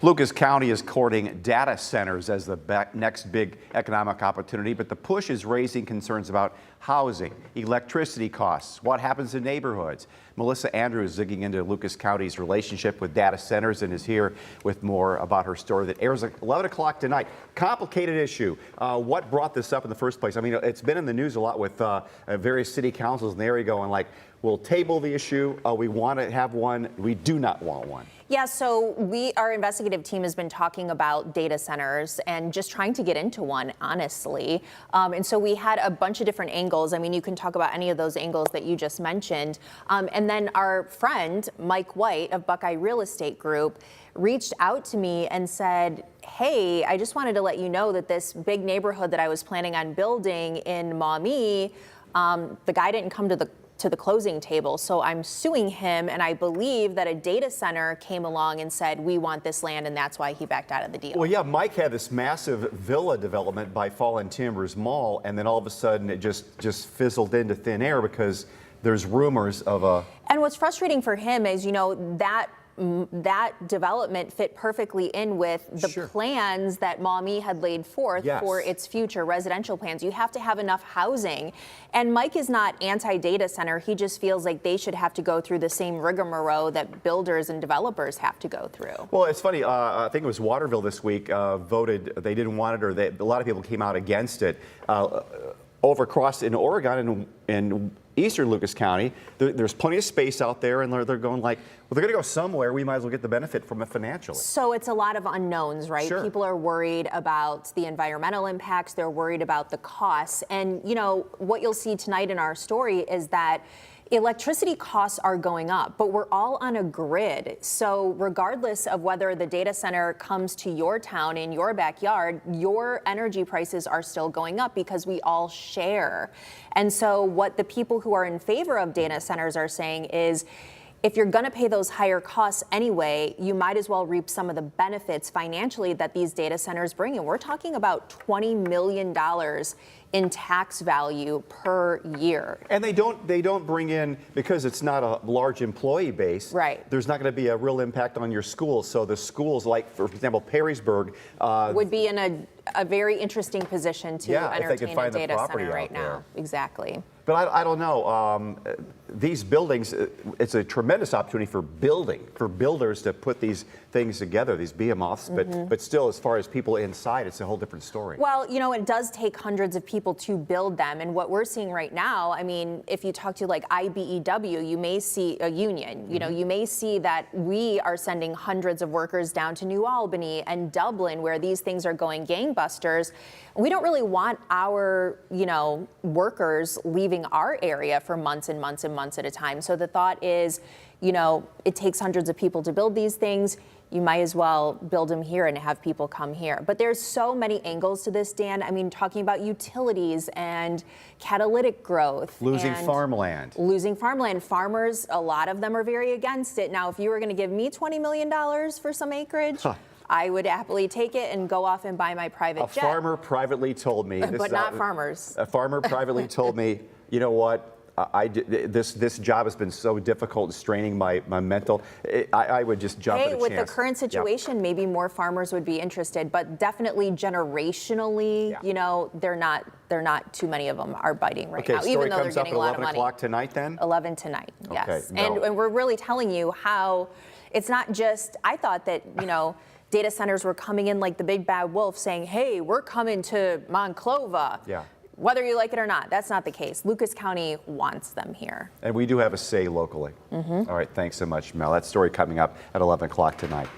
Lucas County is courting data centers as the next big economic opportunity, but the push is raising concerns about housing, electricity costs, what happens in neighborhoods. Melissa Andrews is digging into Lucas County's relationship with data centers and is here with more about her story that airs at 11 o'clock tonight. Complicated issue. What brought this up in the first place? I mean, it's been in the news a lot with various city councils in the area going like, we'll table the issue, we want to have one, we do not want one. Yeah, so our investigative team has been talking about data centers and just trying to get into one, honestly. And so we had a bunch of different angles. I mean, you can talk about any of those angles that you just mentioned. And then our friend, Mike White of Buckeye Real Estate Group, reached out to me and said, hey, I just wanted to let you know that this big neighborhood that I was planning on building in Maumee, the guy didn't come to the closing table, so I'm suing him, and I believe that a data center came along and said, we want this land, and that's why he backed out of the deal. Well, yeah, Mike had this massive villa development by Fallen Timbers Mall, and then all of a sudden it just fizzled into thin air because there's rumors of a... And what's frustrating for him is, you know, that development fit perfectly in with the plans that Maumee had laid forth for its future residential plans. You have to have enough housing. And Mike is not anti-data center. He just feels like they should have to go through the same rigmarole that builders and developers have to go through. Well, it's funny. I think it was Waterville this week voted they didn't want it, or a lot of people came out against it. Over across in Oregon and eastern Lucas County, there's plenty of space out there, and they're going like, well, they're going to go somewhere. We might as well get the benefit from it financially. So it's a lot of unknowns, right? Sure. People are worried about the environmental impacts. They're worried about the costs. And, you know, what you'll see tonight in our story is that electricity costs are going up, but we're all on a grid. So regardless of whether the data center comes to your town, in your backyard, your energy prices are still going up because we all share. And so what the people who are in favor of data centers are saying is, if you're going to pay those higher costs anyway, you might as well reap some of the benefits financially that these data centers bring. And we're talking about $20 million in tax value per year. And they don't bring in, because it's not a large employee base. Right. There's not going to be a real impact on your schools. So the schools, like for example, Perrysburg, would be in a very interesting position to entertain a data center right now. Exactly. But I don't know. These buildings, it's a tremendous opportunity for builders to put these things together, these behemoths. But still, as far as people inside, it's a whole different story. Well, you know, it does take hundreds of people to build them. And what we're seeing right now, I mean, if you talk to like IBEW, you may see a union. You know, you may see that we are sending hundreds of workers down to New Albany and Dublin, where these things are going gangbusters. We don't really want our, you know, workers leaving our area for months and months and months at a time. So the thought is, you know, it takes hundreds of people to build these things. You might as well build them here and have people come here. But there's so many angles to this, Dan. I mean, talking about utilities and catalytic growth. Losing farmland. Losing farmland. Farmers, a lot of them are very against it. Now, if you were going to give me $20 million for some acreage, I would happily take it and go off and buy my private jet. A farmer privately told me. But not farmers. A farmer privately told me, you know what? This job has been so difficult and straining my mental. I would just jump at a chance. With the current situation, maybe more farmers would be interested, but definitely generationally, you know, they're not too many of them are biting right now, even though they're getting a lot of money. 11 o'clock tonight then? 11 tonight, yes. Okay, and we're really telling you how it's not just, I thought that, you know, data centers were coming in like the big bad wolf saying, hey, we're coming to Monclova. Yeah. Whether you like it or not, that's not the case. Lucas County wants them here. And we do have a say locally. All right, thanks so much, Mel. That story coming up at 11 o'clock tonight.